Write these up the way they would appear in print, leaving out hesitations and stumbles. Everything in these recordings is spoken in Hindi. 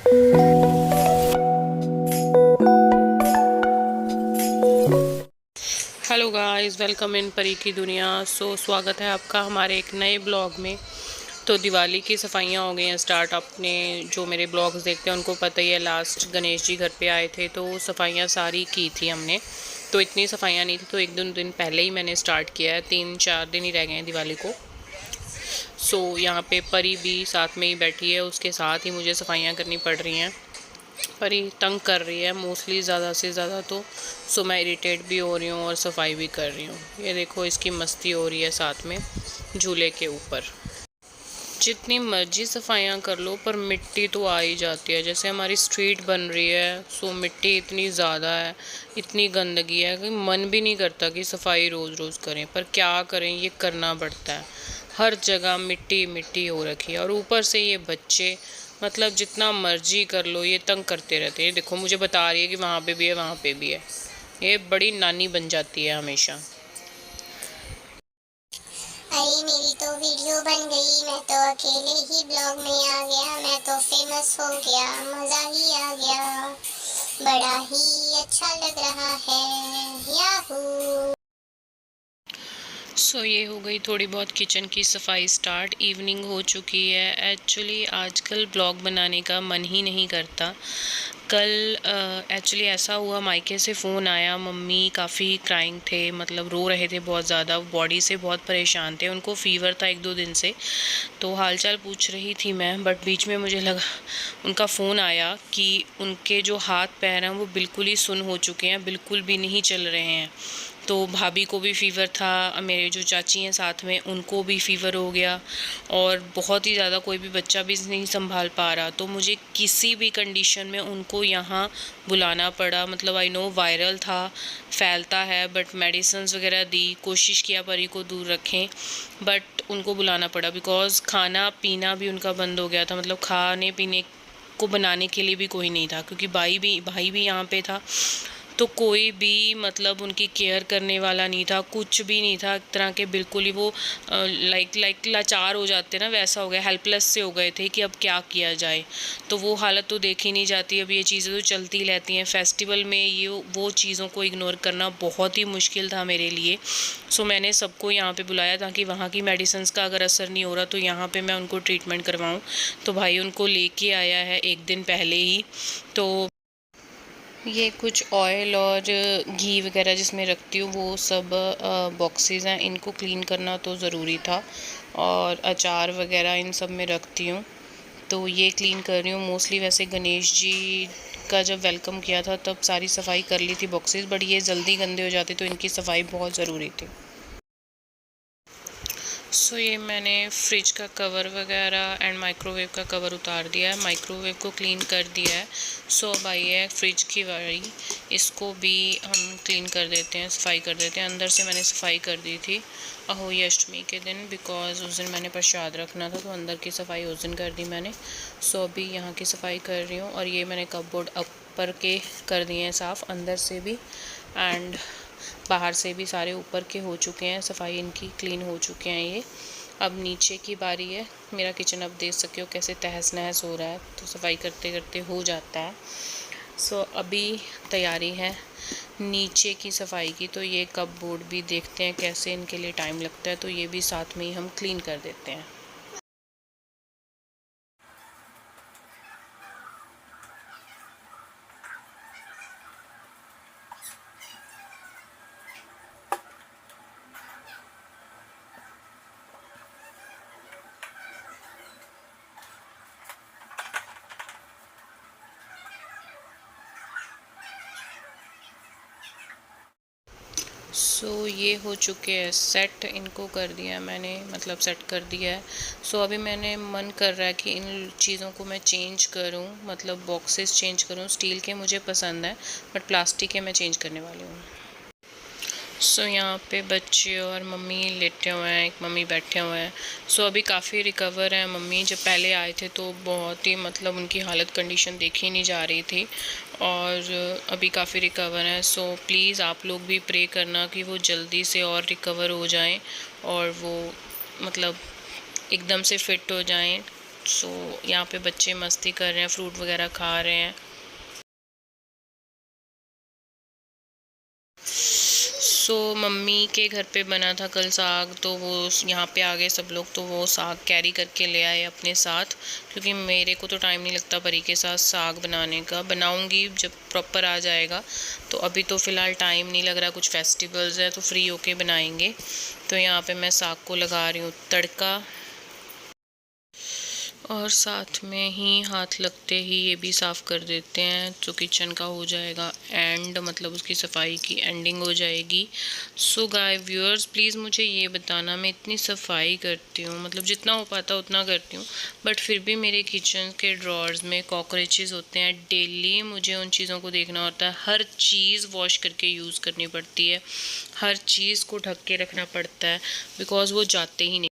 हेलो गाइस, वेलकम इन परी की दुनिया। स्वागत है आपका हमारे एक नए ब्लॉग में। तो दिवाली की सफाइयाँ हो गई हैं स्टार्ट। आपने जो मेरे ब्लॉग्स देखते हैं उनको पता ही है, लास्ट गणेश जी घर पे आए थे तो सफाइयाँ सारी की थी हमने। तो इतनी सफाइयाँ नहीं थी, तो एक दो दिन पहले ही मैंने स्टार्ट किया है। 3-4 दिन ही रह गए हैं दिवाली को। यहाँ पे परी भी साथ में ही बैठी है, उसके साथ ही मुझे सफाइयाँ करनी पड़ रही हैं। परी तंग कर रही है मोस्टली, ज़्यादा से ज़्यादा तो। मैं इरिटेट भी हो रही हूँ और सफाई भी कर रही हूँ। ये देखो, इसकी मस्ती हो रही है साथ में झूले के ऊपर। जितनी मर्जी सफाइयाँ कर लो पर मिट्टी तो आ ही जाती है। जैसे हमारी स्ट्रीट बन रही है, मिट्टी इतनी ज़्यादा है, इतनी गंदगी है कि मन भी नहीं करता कि सफाई रोज़ रोज़ करें, पर क्या करें, ये करना पड़ता है। हर जगह मिट्टी मिट्टी हो रखी है और ऊपर से ये बच्चे, मतलब जितना मर्जी कर लो ये तंग करते रहते हैं। देखो, मुझे बता रही है कि वहाँ पे भी है, वहाँ पे भी है। ये बड़ी नानी बन जाती है हमेशा। अरे मेरी तो वीडियो बन गई, मैं तो अकेले ही ब्लॉग में आ गया, मैं तो फेमस हो गया, मजा ही आ गया, बड़ा ही अच्छा लग रहा है, याहू। ये हो गई थोड़ी बहुत किचन की सफाई स्टार्ट। इवनिंग हो चुकी है। एक्चुअली आजकल ब्लॉग बनाने का मन ही नहीं करता। कल एक्चुअली ऐसा हुआ, मायके से फ़ोन आया, मम्मी काफ़ी क्राइंग थे, मतलब रो रहे थे बहुत ज़्यादा, बॉडी से बहुत परेशान थे, उनको फ़ीवर था 1-2 दिन से। तो हालचाल पूछ रही थी मैं, बट बीच में मुझे लगा उनका फ़ोन आया कि उनके जो हाथ पैर हैं वो बिल्कुल ही सुन्न हो चुके हैं, बिल्कुल भी नहीं चल रहे हैं। तो भाभी को भी फ़ीवर था, मेरे जो चाची हैं साथ में उनको भी फ़ीवर हो गया, और बहुत ही ज़्यादा कोई भी बच्चा भी नहीं संभाल पा रहा। तो मुझे किसी भी कंडीशन में उनको यहाँ बुलाना पड़ा। मतलब आई नो वायरल था, फैलता है, बट मेडिसिन्स वगैरह दी, कोशिश किया परी को दूर रखें, बट उनको बुलाना पड़ा बिकॉज़ खाना पीना भी उनका बंद हो गया था। मतलब खाने पीने को बनाने के लिए भी कोई नहीं था, क्योंकि भाई भी यहाँ पे था, तो कोई भी मतलब उनकी केयर करने वाला नहीं था, कुछ भी नहीं था। एक तरह के बिल्कुल ही वो लाइक लाचार हो जाते ना, वैसा हो गया, हेल्पलेस से हो गए थे कि अब क्या किया जाए। तो वो हालत तो देखी नहीं जाती। अब ये चीज़ें तो चलती रहती हैं फेस्टिवल में, ये वो चीज़ों को इग्नोर करना बहुत ही मुश्किल था मेरे लिए। मैंने सबको यहाँ पे बुलाया ताकि वहाँ की मेडिसिन्स का अगर असर नहीं हो रहा तो यहाँ पे मैं उनको ट्रीटमेंट करवाऊँ। तो भाई उनको लेके आया है 1 दिन पहले ही। तो ये कुछ ऑयल और घी वगैरह जिसमें रखती हूँ वो सब बॉक्सेस हैं, इनको क्लीन करना तो ज़रूरी था, और अचार वगैरह इन सब में रखती हूँ, तो ये क्लीन कर रही हूँ मोस्टली। वैसे गणेश जी का जब वेलकम किया था तब सारी सफाई कर ली थी बॉक्सेस, बट ये जल्दी गंदे हो जाते तो इनकी सफाई बहुत ज़रूरी थी। ये मैंने फ्रिज का कवर वगैरह एंड माइक्रोवेव का कवर उतार दिया है, माइक्रोवेव को क्लीन कर दिया है। अब आई है फ्रिज की बारी, इसको भी हम क्लीन कर देते हैं, सफाई कर देते हैं। अंदर से मैंने सफाई कर दी थी अहोई अष्टमी के दिन, बिकॉज़ उस दिन मैंने प्रसाद रखना था, तो अंदर की सफाई उस दिन कर दी मैंने। अभी यहाँ की सफाई कर रही हूँ, और ये मैंने कपबोर्ड ऊपर के कर दिए हैं साफ़, अंदर से भी एंड बाहर से भी सारे ऊपर के हो चुके हैं, सफाई इनकी क्लीन हो चुके हैं ये। अब नीचे की बारी है। मेरा किचन अब देख सकते हो कैसे तहस नहस हो रहा है, तो सफाई करते करते हो जाता है। अभी तैयारी है नीचे की सफाई की, तो ये कपबोर्ड भी देखते हैं कैसे इनके लिए टाइम लगता है, तो ये भी साथ में ही हम क्लीन कर देते हैं। ये हो चुके हैं सेट, इनको कर दिया मैंने, मतलब सेट कर दिया है। अभी मैंने मन कर रहा है कि इन चीज़ों को मैं चेंज करूं, मतलब बॉक्सेस चेंज करूं। स्टील के मुझे पसंद है, बट प्लास्टिक के मैं चेंज करने वाली हूँ। यहाँ पे बच्चे और मम्मी लेटे हुए हैं, एक मम्मी बैठे हुए हैं। अभी काफ़ी रिकवर है मम्मी। जब पहले आए थे तो बहुत ही, मतलब उनकी हालत कंडीशन देखी नहीं जा रही थी, और अभी काफ़ी रिकवर है। प्लीज़ आप लोग भी प्रे करना कि वो जल्दी से और रिकवर हो जाएं, और वो मतलब एकदम से फिट हो जाएं, सो यहाँ पे बच्चे मस्ती कर रहे हैं, फ्रूट वगैरह खा रहे हैं। सो मम्मी के घर पे बना था कल साग, तो वो यहाँ पे आ गए सब लोग, तो वो साग कैरी करके ले आए अपने साथ, क्योंकि मेरे को तो टाइम नहीं लगता परी के साथ साग बनाने का। बनाऊंगी जब प्रॉपर आ जाएगा, तो अभी तो फ़िलहाल टाइम नहीं लग रहा, कुछ फेस्टिवल्स है तो फ्री होके बनाएंगे। तो यहाँ पे मैं साग को लगा रही हूँ तड़का, और साथ में ही हाथ लगते ही ये भी साफ़ कर देते हैं, तो किचन का हो जाएगा एंड, मतलब उसकी सफाई की एंडिंग हो जाएगी। सो गाय व्यूअर्स, प्लीज़ मुझे ये बताना, मैं इतनी सफाई करती हूँ, मतलब जितना हो पाता उतना करती हूँ, बट फिर भी मेरे किचन के ड्रॉर्स में कॉकरोचेज़ होते हैं। डेली मुझे उन चीज़ों को देखना होता है, हर चीज़ वॉश करके यूज़ करनी पड़ती है, हर चीज़ को ढक के रखना पड़ता है, बिकॉज़ वो जाते ही नहीं।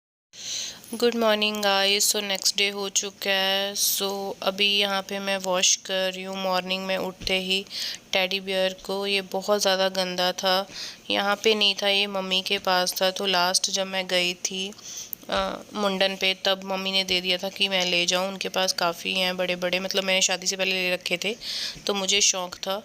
Good morning guys, so next day हो चुका है। सो अभी यहाँ पे मैं वॉश कर रही हूँ मॉर्निंग में उठते ही टेडी बियर को। ये बहुत ज़्यादा गंदा था, यहाँ पे नहीं था, ये मम्मी के पास था। तो लास्ट जब मैं गई थी मुंडन पे, तब मम्मी ने दे दिया था कि मैं ले जाऊँ, उनके पास काफ़ी हैं बड़े बड़े, मतलब मैंने शादी से पहले ले रखे थे, तो मुझे शौक़ था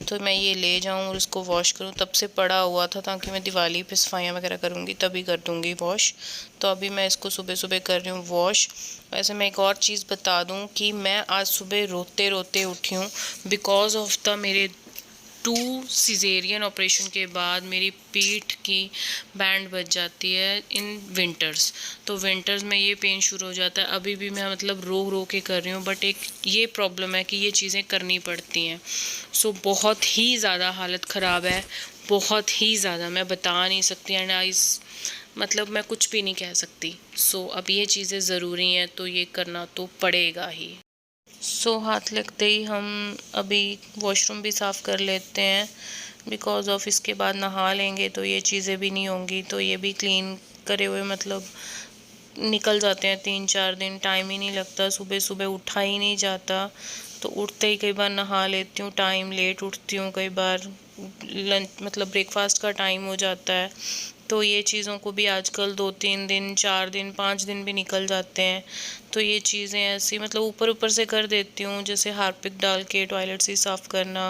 तो मैं ये ले जाऊँ और उसको वॉश करूँ। तब से पड़ा हुआ था, ताकि मैं दिवाली पे सफाइयाँ वगैरह करूँगी तभी कर दूँगी वॉश। तो अभी मैं इसको सुबह सुबह कर रही हूँ वॉश। वैसे मैं एक और चीज़ बता दूँ कि मैं आज सुबह रोते रोते उठी हूँ, बिकॉज़ ऑफ द मेरे 2 सिजेरियन ऑपरेशन के बाद मेरी पीठ की बैंड बच जाती है इन विंटर्स। तो विंटर्स में ये पेन शुरू हो जाता है। अभी भी मैं मतलब रो रो के कर रही हूँ, बट एक ये प्रॉब्लम है कि ये चीज़ें करनी पड़ती हैं। सो बहुत ही ज़्यादा हालत ख़राब है, बहुत ही ज़्यादा, मैं बता नहीं सकती, एंड मतलब मैं कुछ भी नहीं कह सकती। सो अब ये चीज़ें ज़रूरी हैं, तो ये करना तो पड़ेगा ही। सो हाथ लगते ही हम अभी वॉशरूम भी साफ़ कर लेते हैं, बिकॉज़ ऑफ इसके बाद नहा लेंगे तो ये चीज़ें भी नहीं होंगी, तो ये भी क्लीन करे हुए मतलब निकल जाते हैं 3-4 दिन, टाइम ही नहीं लगता, सुबह सुबह उठा ही नहीं जाता। तो उठते ही कई बार नहा लेती हूँ, टाइम लेट उठती हूँ, कई बार लंच मतलब ब्रेकफास्ट का टाइम हो जाता है। तो ये चीज़ों को भी आजकल 2-3 दिन, 4 दिन, 5 दिन भी निकल जाते हैं। तो ये चीज़ें ऐसी मतलब ऊपर ऊपर से कर देती हूँ, जैसे हार्पिक डाल के टॉयलेट से साफ़ करना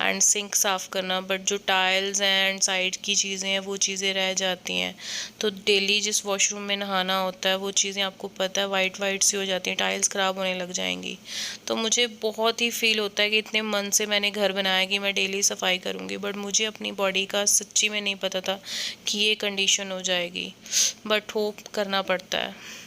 एंड सिंक साफ़ करना, बट जो टाइल्स हैं एंड साइड की चीज़ें हैं वो चीज़ें रह जाती हैं। तो डेली जिस वॉशरूम में नहाना होता है वो चीज़ें आपको पता है वाइट वाइट सी हो जाती हैं, टाइल्स ख़राब होने लग जाएंगी। तो मुझे बहुत ही फील होता है कि इतने मन से मैंने घर बनाया कि मैं डेली सफाई करूँगी, बट मुझे अपनी बॉडी का सच्ची में नहीं पता था कि ये कंडीशन हो जाएगी, बट होप करना पड़ता है।